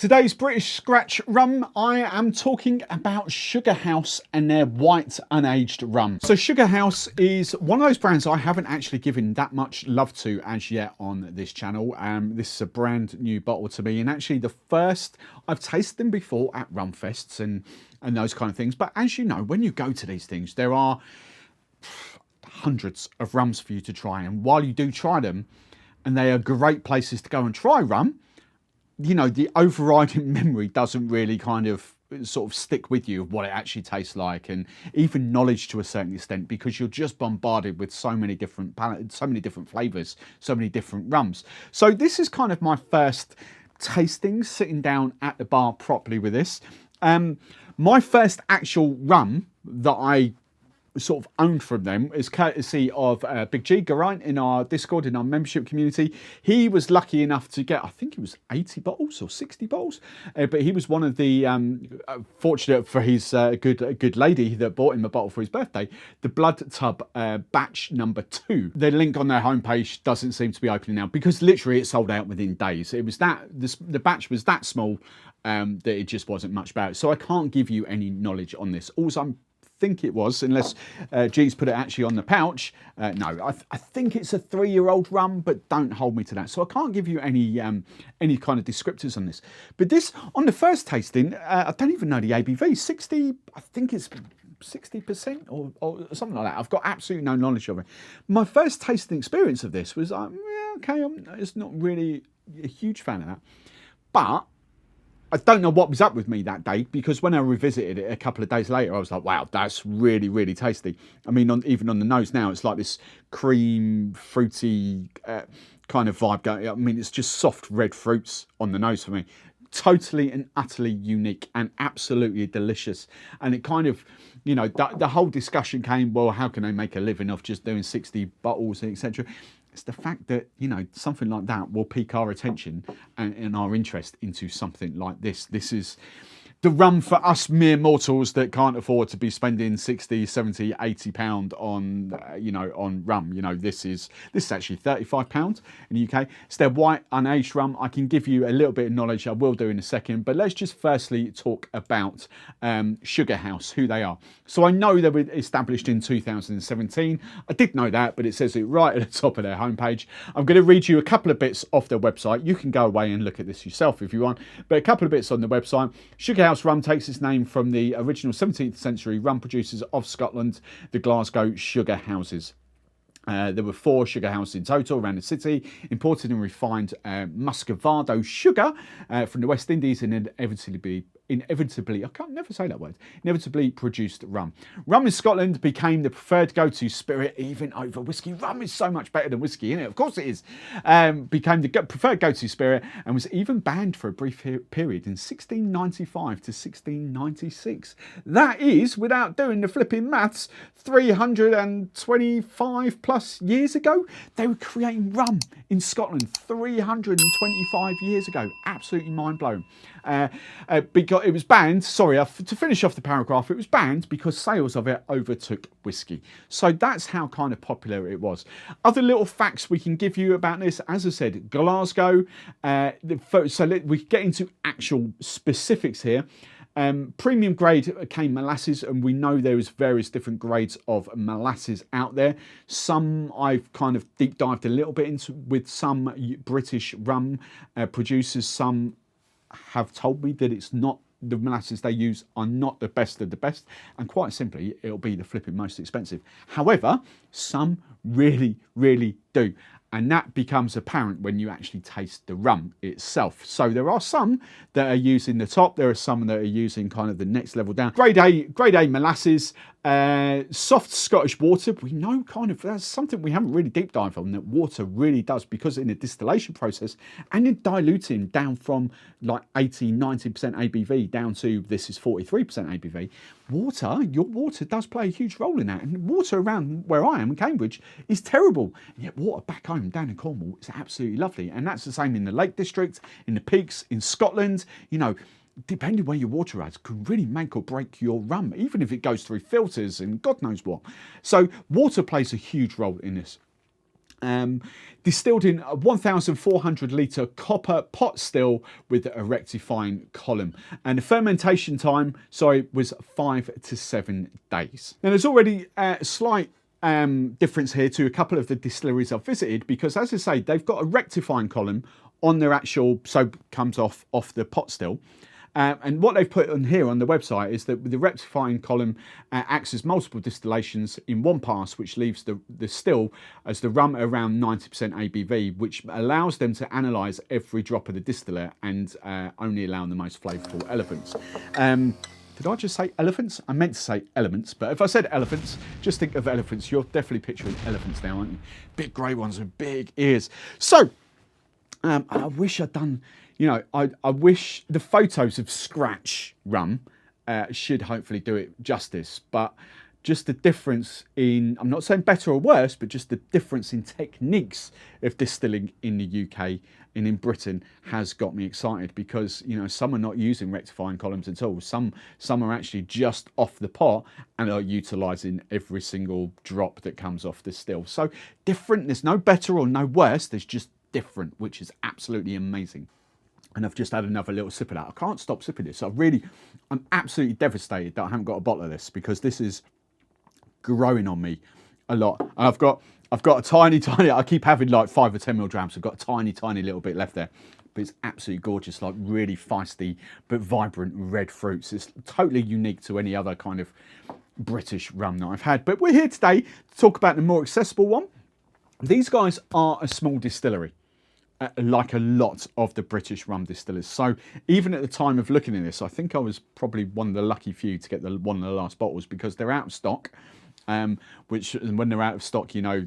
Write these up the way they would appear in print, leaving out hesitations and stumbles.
Today's British Scratch rum, I am talking about Sugar House and their white unaged rum. So Sugar House is one of those brands I haven't actually given that much love to as yet on this channel. This is a brand new bottle to me, and actually the first, I've tasted them before at rum fests and those kind of things. But as you know, when you go to these things, there are hundreds of rums for you to try. And while you do try them, and they are great places to go and try rum, you know, the overriding memory doesn't really kind of sort of stick with you of what it actually tastes like, and even knowledge to a certain extent, because you're just bombarded with so many different palettes, so many different flavors, so many different rums. So this is kind of my first tasting, sitting down at the bar properly with this. My first actual rum that I sort of owned from them is courtesy of Big G Geraint in our Discord, in our membership community. He was lucky enough to get, I think it was 80 bottles or 60 bottles, but he was one of the fortunate for his good lady that bought him a bottle for his birthday, the Blood Tub batch number 2. The link on their homepage doesn't seem to be opening now, because literally it sold out within days. It was the batch was that small that it just wasn't much about. So I can't give you any knowledge on this. Also, I'm think it was, unless G's put it actually on the pouch. No, I think it's a 3-year-old rum, but don't hold me to that. So I can't give you any kind of descriptors on this. But this, on the first tasting, I don't even know the ABV. 60, I think it's 60% or something like that. I've got absolutely no knowledge of it. My first tasting experience of this was like, yeah, okay, it's not really a huge fan of that, but I don't know what was up with me that day, because when I revisited it a couple of days later, I was like, wow, that's really, really tasty. I mean, even on the nose now, it's like this cream, fruity kind of vibe going. I mean, it's just soft red fruits on the nose for me. Totally and utterly unique and absolutely delicious. And it kind of, you know, the whole discussion came, well, how can they make a living off just doing 60 bottles, etc.? It's the fact that, you know, something like that will pique our attention and our interest into something like this. This is the rum for us mere mortals that can't afford to be spending 60, 70, 80 pound on, you know, on rum. You know, this is actually 35 pounds in the UK. It's their white unaged rum. I can give you a little bit of knowledge. I will do in a second, but let's just firstly talk about Sugar House, who they are. So I know they were established in 2017. I did know that, but it says it right at the top of their homepage. I'm going to read you a couple of bits off their website. You can go away and look at this yourself if you want, but a couple of bits on the website. Sugar House rum takes its name from the original 17th century rum producers of Scotland, the Glasgow Sugar Houses. There were 4 sugar houses in total around the city, imported and refined Muscovado sugar from the West Indies, and inevitably, I can't never say that word, inevitably produced rum. Rum in Scotland became the preferred go-to spirit even over whiskey. Rum is so much better than whiskey, isn't it? Of course it is. Became the preferred go-to spirit, and was even banned for a brief period in 1695 to 1696. That is, without doing the flipping maths, 325 plus years ago. They were creating rum in Scotland 325 years ago. Absolutely mind-blowing. Because it was banned, to finish off the paragraph, it was banned because sales of it overtook whiskey. So that's how kind of popular it was. Other little facts we can give you about this, as I said, Glasgow. So we get into actual specifics here. Premium grade came molasses, and we know there is various different grades of molasses out there. Some I've kind of deep dived a little bit into with some British rum producers. Some have told me that it's not, the molasses they use are not the best of the best, and quite simply it'll be the flipping most expensive. However, some really, really do, and that becomes apparent when you actually taste the rum itself. So there are some that are using the top, there are some that are using kind of the next level down. Grade A molasses, soft Scottish water. We know kind of, that's something we haven't really deep dived on, that water really does, because in the distillation process and in diluting down from like 80, 90% ABV down to this is 43% ABV, your water does play a huge role in that. And water around where I am in Cambridge is terrible. And yet water back home down in Cornwall is absolutely lovely. And that's the same in the Lake District, in the Peaks, in Scotland. You know, depending where your water is, can really make or break your rum, even if it goes through filters and God knows what. So water plays a huge role in this. Distilled in a 1,400 litre copper pot still with a rectifying column. And the fermentation time, was 5 to 7 days. Now there's already a slight difference here to a couple of the distilleries I've visited, because as I say, they've got a rectifying column on their actual, so comes off the pot still. And what they've put on here on the website is that the rectifying column acts as multiple distillations in one pass, which leaves the still as the rum around 90% ABV, which allows them to analyse every drop of the distillate and only allowing the most flavourful elements. Did I just say elephants? I meant to say elements, but if I said elephants, just think of elephants. You're definitely picturing elephants now, aren't you? Big grey ones with big ears. So, I wish I'd done... You know, I wish the photos of scratch rum should hopefully do it justice, but just the difference in, I'm not saying better or worse, but just the difference in techniques of distilling in the UK and in Britain has got me excited, because, you know, some are not using rectifying columns at all. Some are actually just off the pot and are utilising every single drop that comes off the still. So different, there's no better or no worse, there's just different, which is absolutely amazing. And I've just had another little sip of that. I can't stop sipping this. I'm absolutely devastated that I haven't got a bottle of this, because this is growing on me a lot. And I've got a tiny, I keep having like 5 or 10 milligrams. I've got a tiny little bit left there. But it's absolutely gorgeous, like really feisty but vibrant red fruits. It's totally unique to any other kind of British rum that I've had. But we're here today to talk about the more accessible one. These guys are a small distillery, like a lot of the British rum distillers. So even at the time of looking at this, I think I was probably one of the lucky few to get one of the last bottles, because they're out of stock, which when they're out of stock, you know,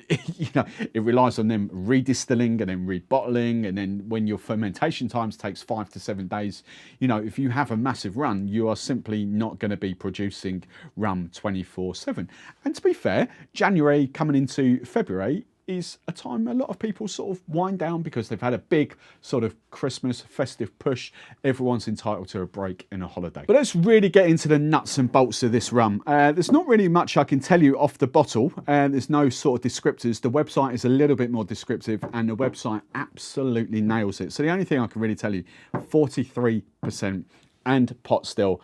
it relies on them redistilling and then rebottling, and then when your fermentation times takes 5 to 7 days, you know, if you have a massive run, you are simply not going to be producing rum 24/7. And to be fair, January coming into February is a time a lot of people sort of wind down, because they've had a big sort of Christmas festive push. Everyone's entitled to a break and a holiday. But let's really get into the nuts and bolts of this rum. There's not really much I can tell you off the bottle. There's no sort of descriptors. The website is a little bit more descriptive, and the website absolutely nails it. So the only thing I can really tell you, 43% and pot still.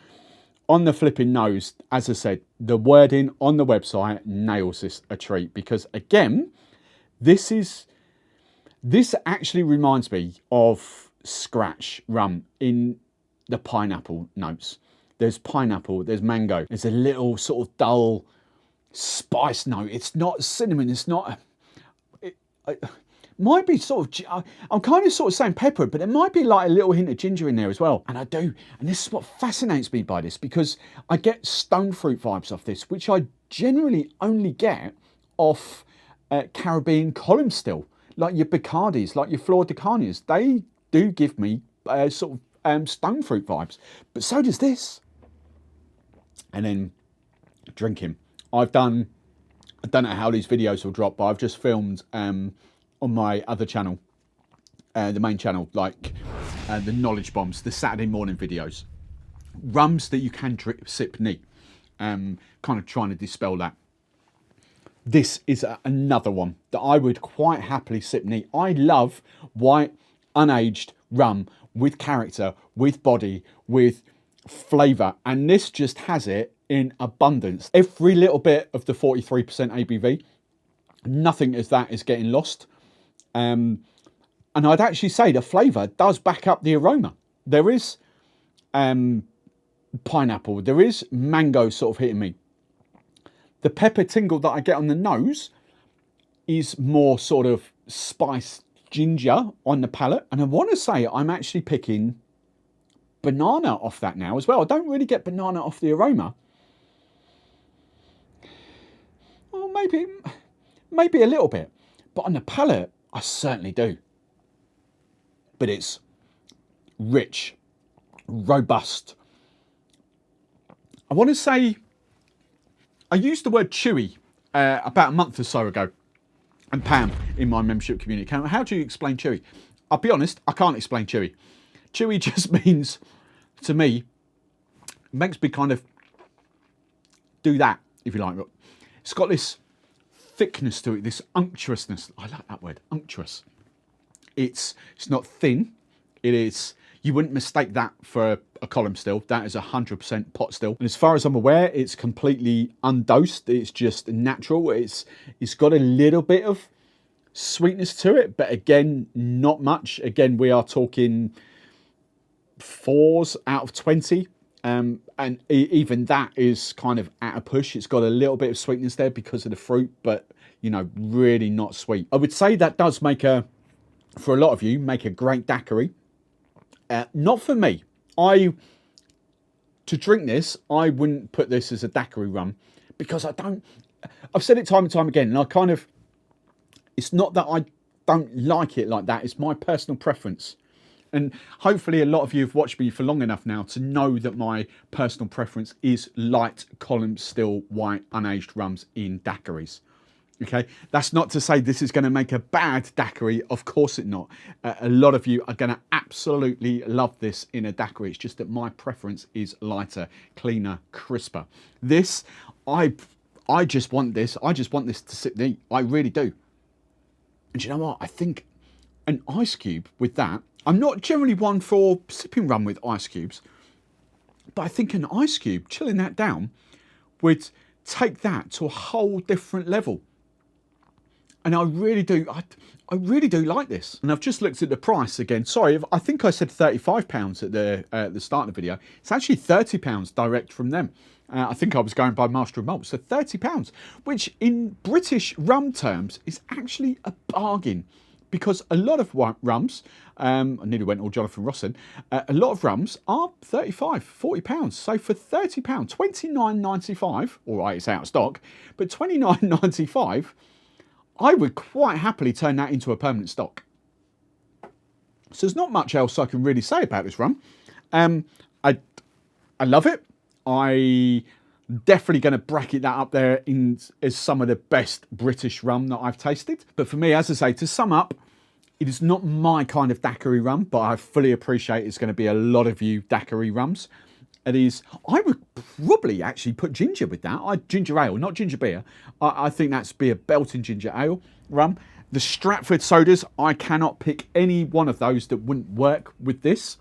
On the flipping nose, as I said, the wording on the website nails this a treat, because again, this actually reminds me of scratch rum in the pineapple notes. There's pineapple, there's mango, there's a little sort of dull spice note. It's not cinnamon, it's not... It might be sort of... I'm kind of sort of saying pepper, but there might be like a little hint of ginger in there as well. And I do. And this is what fascinates me by this, because I get stone fruit vibes off this, which I generally only get off... Caribbean column still, like your Bacardis, like your Flor de Cañas. They do give me sort of stone fruit vibes, but so does this. And then drinking. I don't know how these videos will drop, but I've just filmed on my other channel, the main channel, like the knowledge bombs, the Saturday morning videos. Rums that you can sip neat, kind of trying to dispel that. This is another one that I would quite happily sip neat. I love white, unaged rum with character, with body, with flavour. And this just has it in abundance. Every little bit of the 43% ABV, nothing as that is getting lost. And I'd actually say the flavour does back up the aroma. There is pineapple, there is mango sort of hitting me. The pepper tingle that I get on the nose is more sort of spiced ginger on the palate. And I want to say I'm actually picking banana off that now as well. I don't really get banana off the aroma. Well, maybe a little bit. But on the palate, I certainly do. But it's rich, robust. I want to say... I used the word chewy about a month or so ago, and Pam in my membership community came, how do you explain chewy? I'll be honest, I can't explain chewy. Chewy just means, to me, makes me kind of do that, if you like. It's got this thickness to it, this unctuousness. I like that word, unctuous. It's not thin. It is, you wouldn't mistake that for a column still. That is 100% pot still. And as far as I'm aware, it's completely undosed. It's just natural. It's got a little bit of sweetness to it, but again, not much. Again, we are talking 4s out of 20. And even that is kind of at a push. It's got a little bit of sweetness there because of the fruit, but you know, really not sweet. I would say that does make for a lot of you, make a great daiquiri. Not for me. To drink this, I wouldn't put this as a daiquiri rum because I've said it time and time again, and I kind of, it's not that I don't like it like that, it's my personal preference. And hopefully a lot of you have watched me for long enough now to know that my personal preference is light column still white unaged rums in daiquiris. Okay, that's not to say this is going to make a bad daiquiri. Of course it's not. A lot of you are going to absolutely love this in a daiquiri. It's just that my preference is lighter, cleaner, crisper. This, I just want this. I just want this to sit and eat. I really do. And you know what? I think an ice cube with that, I'm not generally one for sipping rum with ice cubes, but I think an ice cube, chilling that down, would take that to a whole different level. And I really do like this. And I've just looked at the price again. Sorry, I think I said £35 at the start of the video. It's actually £30 direct from them. I think I was going by Master of Malt. So £30, which in British rum terms is actually a bargain. Because a lot of rums, I nearly went all Jonathan Rossen, a lot of rums are £35, £40. So for £30, £29.95, all right, it's out of stock, but £29.95, I would quite happily turn that into a permanent stock. So there's not much else I can really say about this rum. I love it. I definitely going to bracket that up there as some of the best British rum that I've tasted. But for me, as I say, to sum up, it is not my kind of daiquiri rum, but I fully appreciate it's going to be a lot of you daiquiri rums. It is, I would probably actually put ginger with that. Ginger ale, not ginger beer. I think that's be a belting ginger ale rum. The Stratford sodas, I cannot pick any one of those that wouldn't work with this.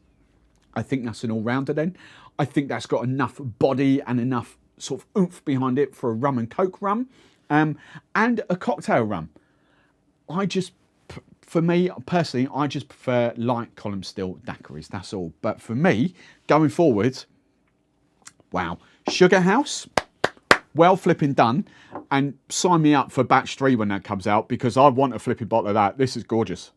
I think that's an all-rounder then. I think that's got enough body and enough sort of oomph behind it for a rum and coke rum, and a cocktail rum. For me personally, I just prefer light column still daiquiris, that's all. But for me, going forward, wow, Sugar House, well flipping done, and sign me up for batch 3 when that comes out, because I want a flipping bottle of that. This is gorgeous.